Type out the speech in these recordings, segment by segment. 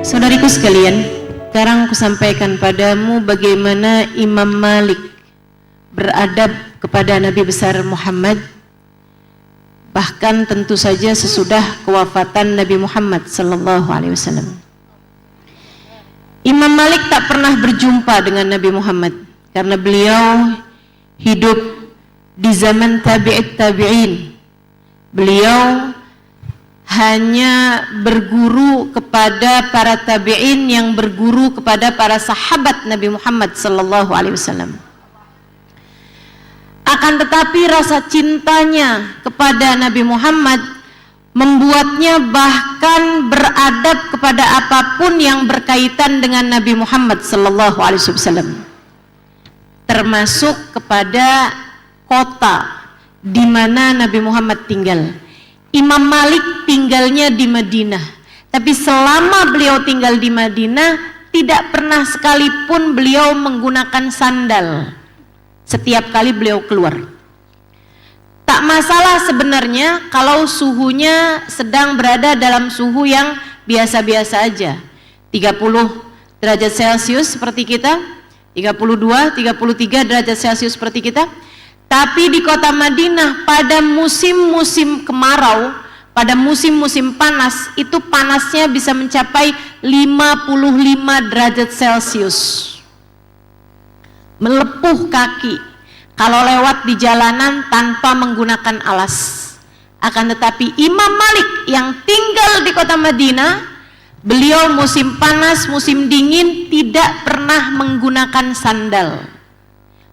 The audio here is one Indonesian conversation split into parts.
Saudariku sekalian, sekarang aku sampaikan padamu bagaimana Imam Malik beradab kepada Nabi besar Muhammad, bahkan tentu saja sesudah kewafatan Nabi Muhammad sallallahu alaihi wasallam. Imam Malik tak pernah berjumpa dengan Nabi Muhammad karena beliau hidup di zaman tabi'it tabi'in. Beliau hanya berguru kepada para tabi'in yang berguru kepada para sahabat Nabi Muhammad sallallahu alaihi wasallam. Akan tetapi rasa cintanya kepada Nabi Muhammad membuatnya bahkan beradab kepada apapun yang berkaitan dengan Nabi Muhammad sallallahu alaihi wasallam, termasuk kepada kota di mana Nabi Muhammad tinggal. Imam Malik tinggalnya di Madinah, tapi selama beliau tinggal di Madinah tidak pernah sekalipun beliau menggunakan sandal setiap kali beliau keluar. Tak masalah sebenarnya kalau suhunya sedang berada dalam suhu yang biasa-biasa aja, 30 derajat Celcius seperti kita, 32, 33 derajat Celcius seperti kita. Tapi di kota Madinah pada musim-musim kemarau, pada musim-musim panas, itu panasnya bisa mencapai 55 derajat Celcius. Melepuh kaki kalau lewat di jalanan tanpa menggunakan alas. Akan tetapi Imam Malik yang tinggal di kota Madinah, beliau musim panas, musim dingin tidak pernah menggunakan sandal.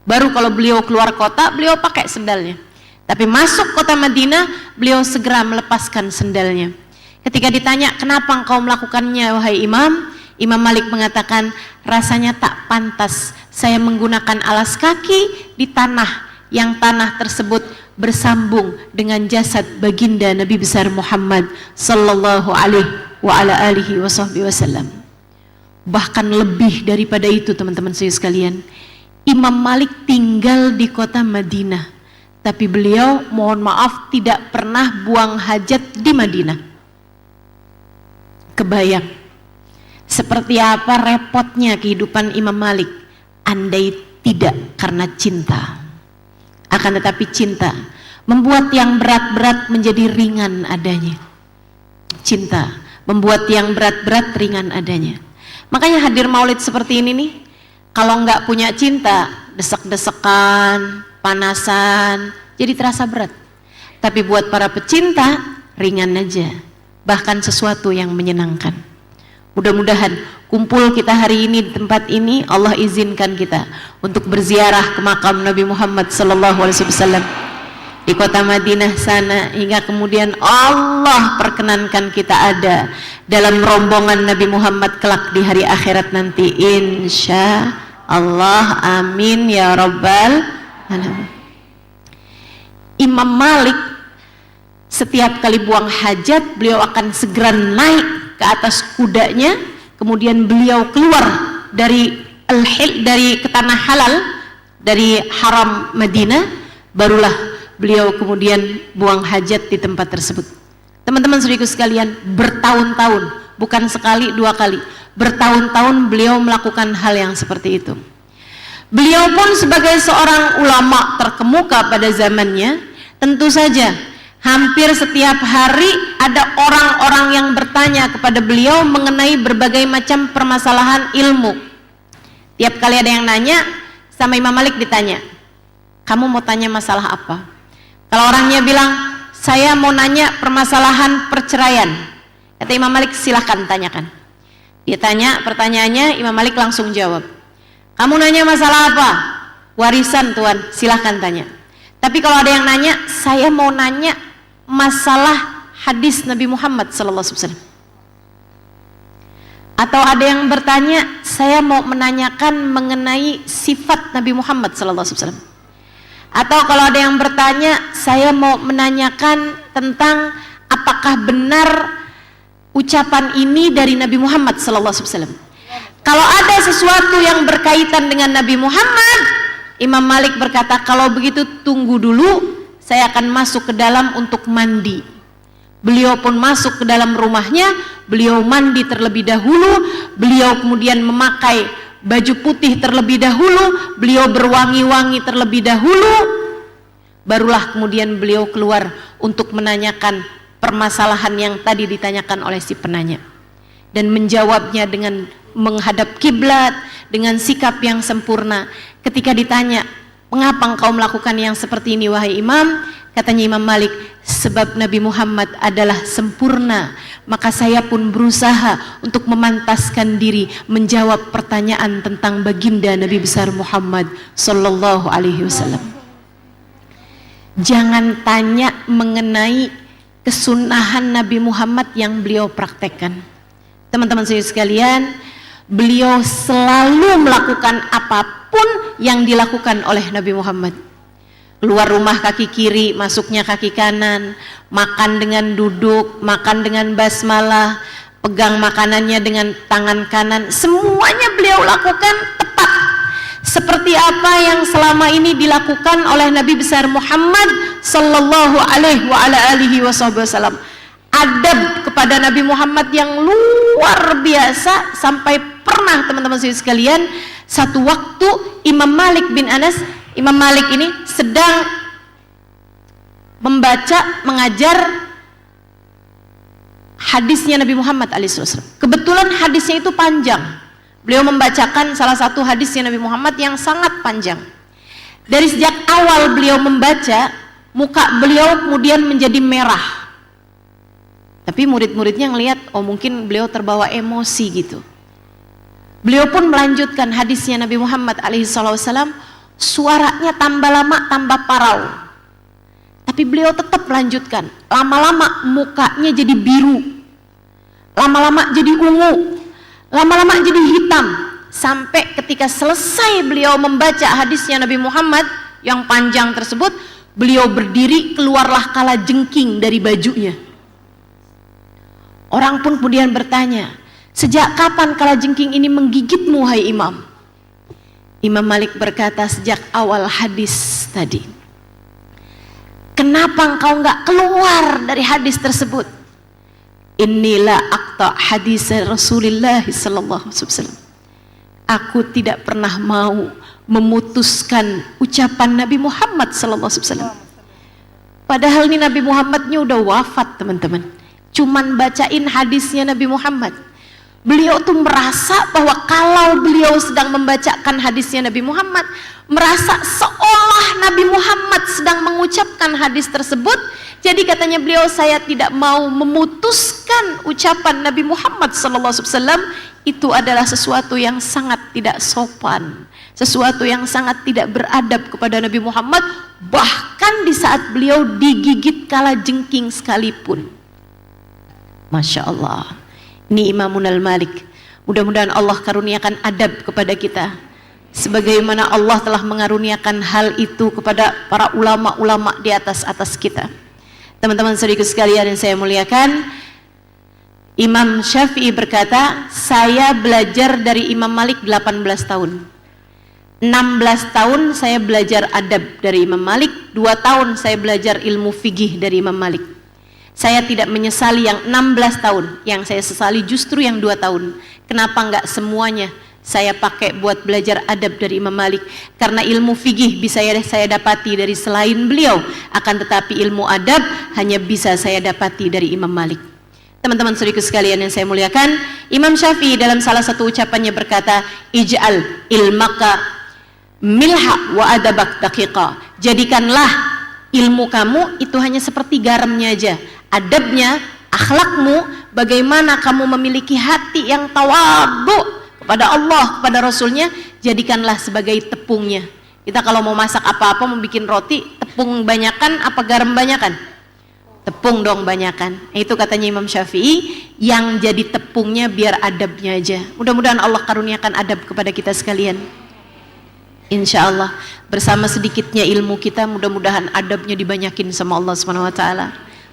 Baru kalau beliau keluar kota, beliau pakai sendalnya. Tapi masuk kota Madinah, beliau segera melepaskan sendalnya. Ketika ditanya, kenapa engkau melakukannya wahai Imam? Imam Malik mengatakan, rasanya tak pantas saya menggunakan alas kaki di tanah yang tanah tersebut bersambung dengan jasad baginda Nabi besar Muhammad sallallahu alaihi wasallam. Bahkan lebih daripada itu teman-teman saya sekalian, Imam Malik tinggal di kota Madinah, tapi beliau mohon maaf tidak pernah buang hajat di Madinah. Kebayang seperti apa repotnya kehidupan Imam Malik andai tidak karena cinta. Akan tetapi cinta membuat yang berat-berat menjadi ringan adanya. Cinta membuat yang berat-berat ringan adanya. Makanya hadir maulid seperti ini nih, kalau nggak punya cinta, desek-desekan, panasan, jadi terasa berat. Tapi buat para pecinta, ringan aja. Bahkan sesuatu yang menyenangkan. Mudah-mudahan kumpul kita hari ini di tempat ini, Allah izinkan kita untuk berziarah ke makam Nabi Muhammad SAW di kota Madinah sana, hingga kemudian Allah perkenankan kita ada dalam rombongan Nabi Muhammad kelak di hari akhirat nanti, insya Allah, amin ya rabbal alamin. Imam Malik setiap kali buang hajat, beliau akan segera naik ke atas kudanya, kemudian beliau keluar dari ke tanah halal, dari haram Madinah, barulah beliau kemudian buang hajat di tempat tersebut. Teman-teman saudaraku sekalian, bertahun-tahun, bukan sekali dua kali, bertahun-tahun beliau melakukan hal yang seperti itu. Beliau pun sebagai seorang ulama terkemuka pada zamannya, tentu saja hampir setiap hari ada orang-orang yang bertanya kepada beliau mengenai berbagai macam permasalahan ilmu. Tiap kali ada yang nanya sama Imam Malik, ditanya, kamu mau tanya masalah apa? Kalau orangnya bilang, saya mau nanya permasalahan perceraian, kata Imam Malik, silahkan tanyakan. Dia tanya pertanyaannya, Imam Malik langsung jawab. Kamu nanya masalah apa? Warisan tuan, silahkan tanya. Tapi kalau ada yang nanya, saya mau nanya masalah hadis Nabi Muhammad SAW. Atau ada yang bertanya, saya mau menanyakan mengenai sifat Nabi Muhammad SAW. Atau kalau ada yang bertanya, saya mau menanyakan tentang apakah benar ucapan ini dari Nabi Muhammad SAW. Kalau ada sesuatu yang berkaitan dengan Nabi Muhammad, Imam Malik berkata, kalau begitu tunggu dulu, saya akan masuk ke dalam untuk mandi. Beliau pun masuk ke dalam rumahnya, beliau mandi terlebih dahulu, beliau kemudian memakai baju putih terlebih dahulu, beliau berwangi-wangi terlebih dahulu, barulah kemudian beliau keluar untuk menanyakan permasalahan yang tadi ditanyakan oleh si penanya, dan menjawabnya dengan menghadap kiblat, dengan sikap yang sempurna. Ketika ditanya, mengapa engkau melakukan yang seperti ini wahai imam? Katanya Imam Malik, sebab Nabi Muhammad adalah sempurna, maka saya pun berusaha untuk memantaskan diri menjawab pertanyaan tentang baginda Nabi besar Muhammad sallallahu alaihi wasallam. Jangan tanya mengenai kesunahan Nabi Muhammad yang beliau praktekkan. Teman-teman saya sekalian, beliau selalu melakukan apapun yang dilakukan oleh Nabi Muhammad. Keluar rumah kaki kiri, masuknya kaki kanan, makan dengan duduk, makan dengan basmalah, pegang makanannya dengan tangan kanan, semuanya beliau lakukan tepat seperti apa yang selama ini dilakukan oleh Nabi besar Muhammad sallallahu alaihi wasallam. Adab kepada Nabi Muhammad yang luar biasa, sampai pernah teman-teman sekalian, satu waktu Imam Malik bin Anas, Imam Malik ini sedang membaca, mengajar hadisnya Nabi Muhammad alaihissalam. Kebetulan hadisnya itu panjang. Beliau membacakan salah satu hadisnya Nabi Muhammad yang sangat panjang. Dari sejak awal beliau membaca, muka beliau kemudian menjadi merah. Tapi murid-muridnya ngelihat, oh mungkin beliau terbawa emosi gitu. Beliau pun melanjutkan hadisnya Nabi Muhammad alaihissalam. Suaranya tambah lama tambah parau, tapi beliau tetap melanjutkan. Lama-lama mukanya jadi biru, lama-lama jadi ungu, lama-lama jadi hitam, sampai ketika selesai beliau membaca hadisnya Nabi Muhammad yang panjang tersebut, beliau berdiri, keluarlah kalajengking dari bajunya. Orang pun kemudian bertanya, sejak kapan kalajengking ini menggigitmu hai imam? Imam Malik berkata, sejak awal hadis tadi. Kenapa engkau enggak keluar dari hadis tersebut? Inilah akta hadis Rasulullah sallallahu alaihi wasallam. Aku tidak pernah mau memutuskan ucapan Nabi Muhammad sallallahu alaihi wasallam. Padahal ini Nabi Muhammadnya udah wafat, teman-teman. Cuman bacain hadisnya Nabi Muhammad. Beliau tuh merasa bahwa kalau beliau sedang membacakan hadisnya Nabi Muhammad, merasa seolah Nabi Muhammad sedang mengucapkan hadis tersebut. Jadi katanya beliau, saya tidak mau memutuskan ucapan Nabi Muhammad SAW. Itu adalah sesuatu yang sangat tidak sopan, sesuatu yang sangat tidak beradab kepada Nabi Muhammad, bahkan di saat beliau digigit kalajengking sekalipun. Masya Allah. Ini Imamun al-Malik. Mudah-mudahan Allah karuniakan adab kepada kita, sebagaimana Allah telah mengaruniakan hal itu kepada para ulama-ulama di atas kita. Teman-teman saudaraku sekalian yang saya muliakan, Imam Syafi'i berkata, saya belajar dari Imam Malik 18 tahun. 16 tahun saya belajar adab dari Imam Malik, 2 tahun saya belajar ilmu fikih dari Imam Malik. Saya tidak menyesali yang 16 tahun, yang saya sesali justru yang 2 tahun. Kenapa enggak semuanya saya pakai buat belajar adab dari Imam Malik? Karena ilmu fikih bisa saya dapati dari selain beliau, akan tetapi ilmu adab hanya bisa saya dapati dari Imam Malik. Teman-teman saudaraku sekalian yang saya muliakan, Imam Syafi'i dalam salah satu ucapannya berkata, ij'al ilmaka milha wa adabak daqiqa. Jadikanlah ilmu kamu itu hanya seperti garamnya aja, adabnya, akhlakmu, bagaimana kamu memiliki hati yang tawadhu kepada Allah, kepada Rasulnya, jadikanlah sebagai tepungnya. Kita kalau mau masak apa-apa, mau bikin roti, tepung banyakan apa garam banyakan? Tepung dong banyakan. Itu katanya Imam Syafi'i, yang jadi tepungnya biar adabnya aja. Mudah-mudahan Allah karuniakan adab kepada kita sekalian. Insya Allah bersama sedikitnya ilmu kita, mudah-mudahan adabnya dibanyakin sama Allah Subhanahu Wa Taala.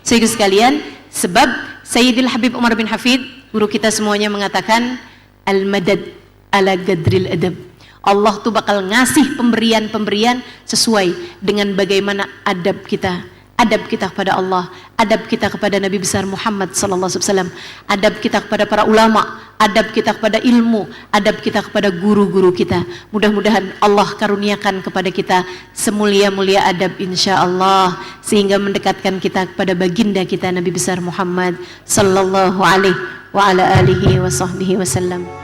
Sehingga sekalian, sebab Sayyidil Habib Umar bin Hafid, guru kita semuanya mengatakan, al-madad ala gadril adab. Allah tuh bakal ngasih pemberian-pemberian sesuai dengan bagaimana adab kita. adab kita kepada Allah, adab kita kepada Nabi besar Muhammad sallallahu alaihi wasallam, adab kita kepada para ulama, adab kita kepada ilmu, adab kita kepada guru-guru kita. Mudah-mudahan Allah karuniakan kepada kita semulia-mulia adab insyaallah, sehingga mendekatkan kita kepada baginda kita Nabi besar Muhammad sallallahu alaihi wa ala alihi wa sahbihi wasallam.